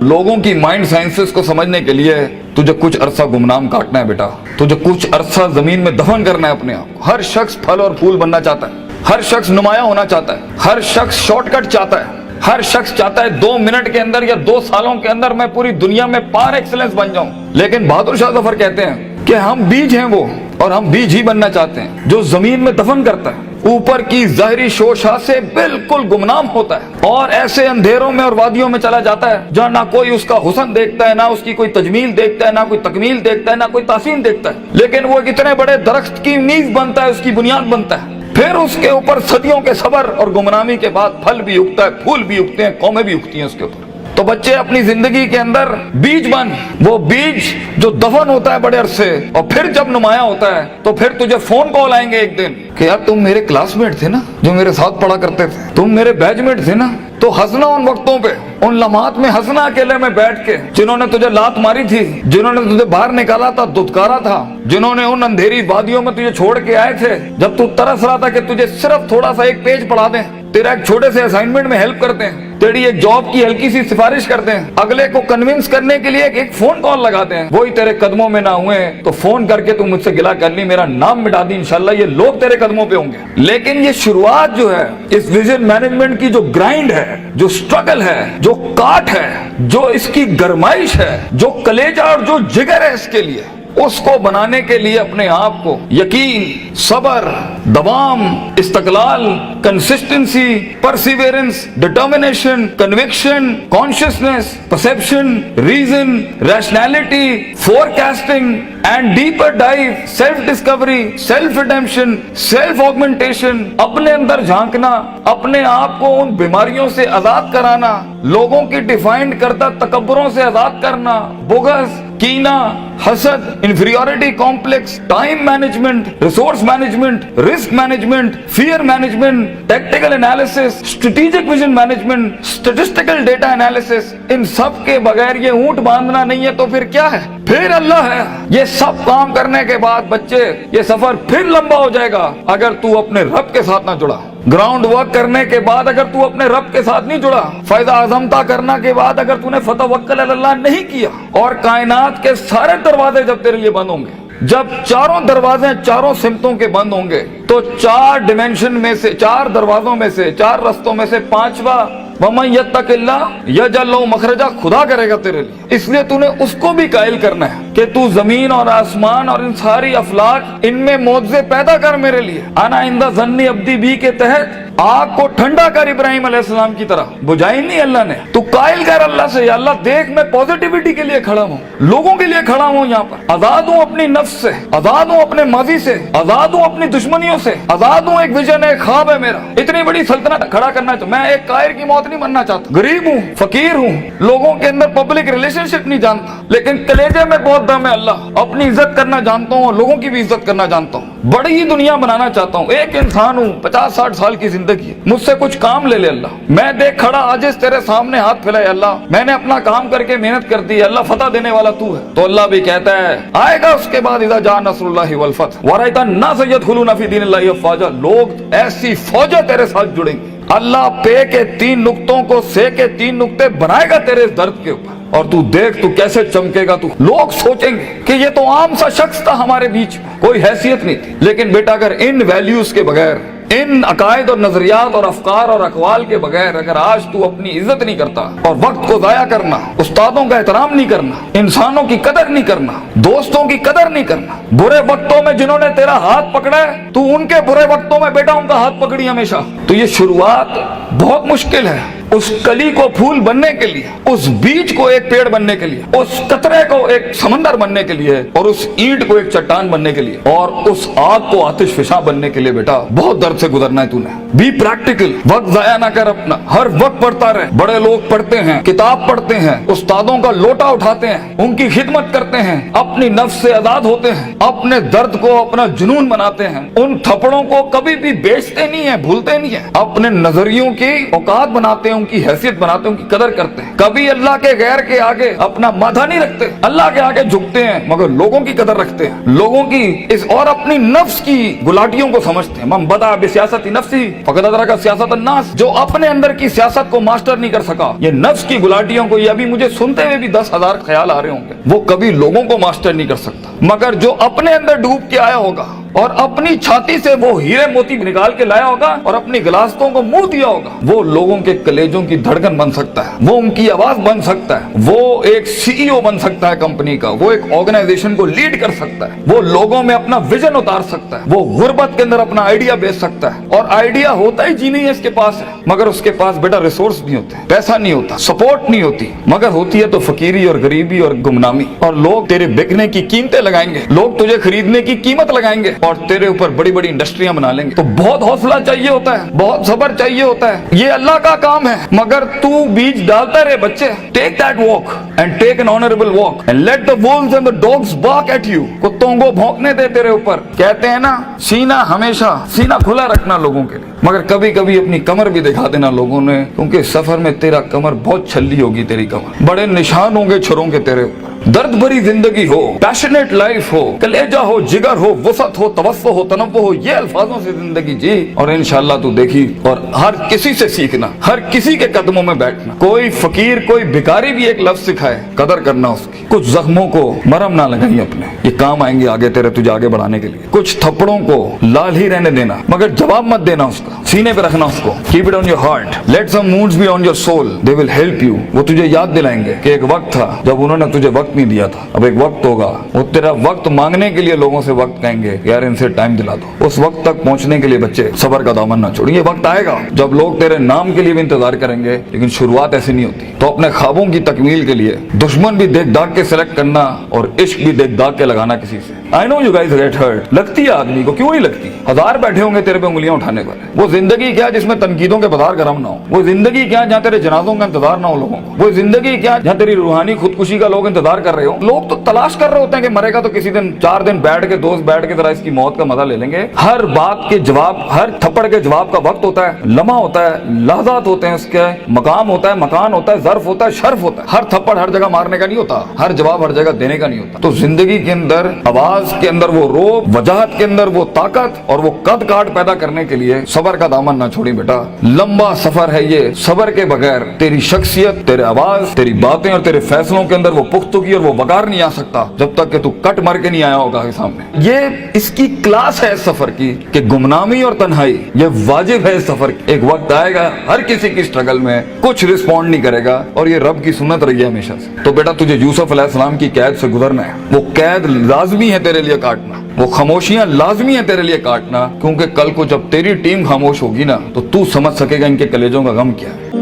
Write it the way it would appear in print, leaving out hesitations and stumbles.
लोगों की mind sciences को समझने के लिए तुझे कुछ अरसा गुमनाम काटना है बेटा, तुझे कुछ अरसा जमीन में दफन करना है अपने आप को। हर शख्स फल और फूल बनना चाहता है, हर शख्स नुमाया होना चाहता है, हर शख्स शॉर्टकट चाहता है, हर शख्स चाहता है 2 मिनट के अंदर या 2 सालों के अंदर मैं पूरी दुनिया में पार एक्सीलेंस बन जाऊं। लेकिन बहादुर शाह जफर कहते हैं कि हम बीज हैं वो, और हम बीज ही बनना चाहते हैं जो जमीन में दफन करता है, ऊपर की ज़ाहिरी शोशा से बिल्कुल गुमनाम होता है और ऐसे अंधेरों में और वादियों में चला जाता है जहाँ ना कोई उसका हुस्न देखता है, ना उसकी कोई तजमील देखता है, ना कोई तकमील देखता है, ना कोई तासीन देखता है। लेकिन वो कितने बड़े दरख्त की नींव बनता है, उसकी बुनियाद बनता है। फिर उसके ऊपर सदियों के सबर और गुमनामी के बाद फल भी उगता है, फूल भी उगते हैं, कौमें भी उगती हैं उसके ऊपर। तो बच्चे अपनी जिंदगी के अंदर बीज बन, वो बीज जो दफन होता है बड़े अरसे और फिर जब नुमाया होता है तो फिर तुझे फोन कॉल आएंगे एक दिन कि यार तुम मेरे क्लासमेट थे ना, जो मेरे साथ पढ़ा करते थे, तुम मेरे बैचमेट थे ना। तो हंसना उन वक्तों पे, उन लम्हात में हंसना अकेले में बैठ के, जिन्होंने तुझे लात मारी थी, जिन्होंने तुझे बाहर निकाला था, दुत्कारा था, जिन्होंने उन अंधेरी वादियों में तुझे छोड़ के आए थे जब तू तरस रहा था कि तुझे सिर्फ थोड़ा सा एक पेज पढ़ा दें, तेरा एक छोटे से असाइनमेंट में हेल्प करते हैं, तेरी एक जॉब की हल्की सी सिफारिश करते हैं, अगले को कन्विंस करने के लिए एक फोन कॉल लगाते हैं, वही तेरे कदमों में ना हुए तो फोन करके तू मुझसे गिला कर ली, मेरा नाम मिटा दी, इंशाल्लाह ये लोग तेरे कदमों पे होंगे। लेकिन ये शुरुआत जो है इस विजन मैनेजमेंट की, जो ग्राइंड है, जो स्ट्रगल है, जो काट है, जो इसकी गरमाइश है, जो कलेजा और जो जिगर है इसके लिए, उसको बनाने के लिए अपने आप को यकीन, सबर, दवाम, इस्तकलाल, consistency, perseverance, determination, conviction, consciousness, perception, reason, rationality, forecasting and deeper dive, self discovery, self redemption, self augmentation, अपने अंदर झांकना, अपने आप को उन बीमारियों से आजाद कराना, लोगों की डिफाइंड करता तकब्बुरों से आजाद करना, बुग़्ज़, कीना, हसद, inferiority complex, time management, resource management, risk management, fear management, tactical analysis, strategic vision management, statistical data analysis, इन सब के बगैर ये ऊंट बांधना नहीं है तो फिर क्या है? फिर अल्लाह है। ये सब काम करने के बाद बच्चे ये सफर फिर लंबा हो जाएगा अगर तू अपने रब के साथ ना जुड़ा। ग्राउंड वर्क करने के बाद अगर तू अपने रब के साथ नहीं जुड़ा, फायदा आजमता करना के बाद अगर तूने फतवक्कल अल्लाह नहीं किया, और कायनात के सारे दरवाजे जब तेरे लिए बंद होंगे, जब चारों दरवाजे चारों सिमतों के बंद होंगे, तो 4 डिमेंशन में से, 4 दरवाजों में से, 4 रस्तों में से 5वां वमन यत्तकिल्लाह यजअल लहू मखरजा, खुदा करेगा तेरे लिए। इसलिए तूने उसको भी कायल करना है कि तू जमीन और आसमान और इन सारी अफलाक, इनमें मौजज़े पैदा कर मेरे लिए। आना इंदा ज़न्नी अब्दी बी के तहत आग को ठंडा कर इब्राहिम अलैहिस्सलाम की तरह, बुझाई नहीं अल्लाह ने। तू कायल कर अल्लाह से, या अल्लाह देख मैं पॉजिटिविटी के लिए खड़ा हूँ, लोगों के लिए खड़ा हूँ, यहाँ पर आजाद हूँ अपनी नफ्स से, आजाद हूँ अपने माजी से, आजाद हूँ अपनी दुश्मनियों से, आजाद हूँ। एक विजन है, ख्वाब है मेरा, इतनी बड़ी सल्तनत खड़ा करना है। तो मैं एक कायर की मौत नहीं बनना चाहता, गरीब हूँ, फकीर हूँ, लोगों के अंदर पब्लिक रिलेशनशिप नहीं जानता, लेकिन कलेजे में बहुत दम है अल्लाह, अपनी इज्जत करना जानता हूँ, लोगों की भी इज्जत करना जानता हूँ, बड़ी ही दुनिया बनाना चाहता हूँ। एक इंसान हूँ, 50-60 साल की जिंदगी, मुझसे कुछ काम ले ले अल्लाह। मैं देख खड़ा आजिज़ तेरे सामने हाथ फैलाए अल्लाह, मैंने अपना काम करके मेहनत कर दी अल्लाह, फतह देने वाला तू है। तो अल्लाह भी कहता है आएगा उसके बाद इज़ा जा नस्रुल्लाहि वल फतह व रअयता अन्नास यदखुलूना फी दीनिल्लाहि अफ़वाजा, लोग ऐसी फौजा तेरे साथ जुड़ेंगे। अल्लाह पे के 3 नुक्तों को से के 3 नुक्ते बनाएगा तेरे इस दर्द के ऊपर, और तू देख तू कैसे चमकेगा। तू लोग सोचेंगे कि ये तो आम सा शख्स था, हमारे बीच कोई हैसियत नहीं थी। लेकिन बेटा अगर इन वैल्यूज के बगैर, इन अकायद और नजरियात और अफकार और अकवाल के बगैर अगर आज तू अपनी इज्जत नहीं करता, और वक्त को जाया करना, उस्तादों का एहतराम नहीं करना, इंसानों की कदर नहीं करना, दोस्तों की कदर नहीं करना, बुरे वक्तों में जिन्होंने तेरा हाथ पकड़ा है तू उनके बुरे वक्तों में बेटा उनका हाथ पकड़ी हमेशा, तो ये शुरुआत बहुत मुश्किल है। उस कली को फूल बनने के लिए, उस बीज को एक पेड़ बनने के लिए, उस कतरे को एक समंदर बनने के लिए, और उस ईंट को एक चट्टान बनने के लिए, और उस आग को आतिश फिशा बनने के लिए बेटा बहुत दर्द से गुजरना है तूने। बी प्रैक्टिकल, वक्त जाया ना कर अपना, हर वक्त पढ़ता रहे। बड़े लोग पढ़ते हैं, किताब पढ़ते हैं, उस्तादों का लोटा उठाते हैं, उनकी खिदमत करते हैं, अपनी नफ्स से आजाद होते हैं, अपने दर्द को अपना जुनून बनाते हैं, उन थप्पड़ों को कभी भी बेचते नहीं है, भूलते नहीं है, अपने नजरियों की औकात बनाते हैं, उनकी हैसियत बनाते हैं, उनकी कदर करते हैं। कभी अल्लाह के गैर के आगे अपना माथा नहीं रखते, अल्लाह के आगे झुकते हैं, मगर लोगों की कदर रखते हैं, लोगों की इस और अपनी नफ्स की गुलाटियों को समझते हैं। मन बदा बिसियासती नफ्सी फकद अदरक सियासत अन्नास, जो अपने अंदर की सियासत को मास्टर नहीं कर सका, ये नफ्स की गुलाटियों को, ये अभी मुझे सुनते हुए भी 10,000 ख्याल आ रहे होंगे, वो कभी लोगों को मास्टर नहीं कर सकता। मगर जो अपने अंदर डूब के आया होगा और अपनी छाती से वो हीरे मोती निकाल के लाया होगा और अपनी गिलासतों को मुंह दिया होगा, वो लोगों के कलेजों की धड़कन बन सकता है, वो उनकी आवाज बन सकता है, वो एक सीईओ बन सकता है कंपनी का, वो एक ऑर्गेनाइजेशन को लीड कर सकता है, वो लोगों में अपना विजन उतार सकता है, वो गुर्बत के अंदर अपना आइडिया बेच सकता है। और आइडिया होता ही जी नहीं है इसके पास है, मगर उसके पास बेटा रिसोर्स नहीं होते, पैसा नहीं होता, सपोर्ट नहीं होती, मगर होती है तो फकीरी और गरीबी और गुमनामी। और लोग तेरे बिकने की कीमतें लगाएंगे, लोग तुझे खरीदने की कीमत लगाएंगे और तेरे ऊपर बड़ी बड़ी इंडस्ट्रियां बना लेंगे। तो बहुत हौसला चाहिए होता है, बहुत सब्र चाहिए होता है, ये अल्लाह का काम है। मगर तू बीज डालता रहे बच्चे, take that walk and take an honourable walk and let the wolves and the dogs bark at you. कुत्तों को भौंकने दे तेरे ऊपर। कहते हैं ना, सीना हमेशा सीना खुला रखना लोगों के लिए, मगर कभी कभी अपनी कमर भी दिखा देना लोगों ने, क्योंकि सफर में तेरा कमर बहुत छल्ली होगी, तेरी कमर बड़े निशान होंगे छुरों के तेरे ऊपर। दर्द भरी जिंदगी हो, पैशनेट लाइफ हो, कलेजा हो, जिगर हो, वसत हो, तवस्सो हो, तनव्वुह हो, ये अल्फाजों से जिंदगी जी और इंशाअल्लाह तू देखी। और हर किसी से सीखना, हर किसी के कदमों में बैठना। कोई फकीर कोई भिखारी भी एक लफ्ज सिखाए, कदर करना उसकी। कुछ जख्मों को मरहम ना लगाई अपने, ये काम आएंगे आगे तेरे, तुझे आगे बढ़ाने के लिए। कुछ थप्पड़ों को लाल ही रहने देना, मगर जवाब मत देना उसका, सीने पे रखना उसको। Keep it on your heart, let some wounds be on your soul, they will help you. वो तुझे याद दिलाएंगे कि एक वक्त था जब उन्होंने तुझे वक्त नहीं दिया था, अब एक वक्त होगा वो तेरा वक्त मांगने के लिए लोगों से वक्त कहेंगे, यार इनसे टाइम दिला दो। उस वक्त तक पहुंचने के लिए बच्चे सब्र का दामन ना छोड़िए। वक्त आएगा जब लोग तेरे नाम के लिए भी इंतजार करेंगे, लेकिन शुरुआत ऐसी नहीं होती। तो अपने ख्वाबों की तकमील के लिए दुश्मन भी देख दाग के सिलेक्ट करना और इश्क भी देख दाग के लगाना किसी से। I know you guys get hurt, लगती है आदमी को, क्यों नहीं लगती? हजार बैठे होंगे तेरे पे उंगलियां उठाने पर। वो जिंदगी क्या जिसमें तनकीदों के बाजार गर्म ना हो? वो जिंदगी क्या जहाँ तेरे जनाजों का इंतजार ना हो लोगों को? वो जिंदगी क्या जहाँ तेरी रूहानी खुदकुशी का लोग इंतजार कर रहे हो? लोग तो तलाश कर रहे होते हैं कि मरेगा तो किसी दिन 4 दिन बैठ के दोस्त बैठ के जरा इसकी मौत का मजा ले लेंगे। हर बात के जवाब, हर थप्पड़ के जवाब का वक्त होता है, लम्हा होता है, लहजात होते हैं, उसके मकाम होता है, मकान होता है, ज़र्फ होता है, शर्फ होता है। हर थप्पड़ हर जगह मारने का नहीं होता, हर जवाब हर जगह देने का नहीं होता। तो जिंदगी के अंदर आवाज के अंदर वो रोब, वजाहत के अंदर वो ताकत और वो कद काट पैदा करने के लिए सबर का दामन ना छोड़ी बेटा। लंबा सफर है ये, सबर के बगैर तेरी शख्सियत, तेरे आवाज, तेरी बातें और तेरे फैसलों के अंदर वो पुख्तगी और वो वकार नहीं आ सकता जब तक कि तू कट मर के नहीं आया होगा के सामने। ये इसकी क्लास है इस सफर की कि गुमनामी और तन्हाई ये वाजिब है इस सफर की। एक वक्त आएगा हर किसी की स्ट्रगल में कुछ रिस्पॉन्ड नहीं करेगा और ये रब की सुन्नत रही है हमेशा से। तो बेटा तुझे यूसुफ अलैहिस्सलाम की कैद से गुजरना है, वो कैद लाजमी है तेरे लिए काटना, वो खामोशियां लाजमी है तेरे लिए काटना, क्योंकि कल को जब तेरी टीम खामोश होगी ना तो तू समझ सकेगा इनके कलेजों का गम क्या है।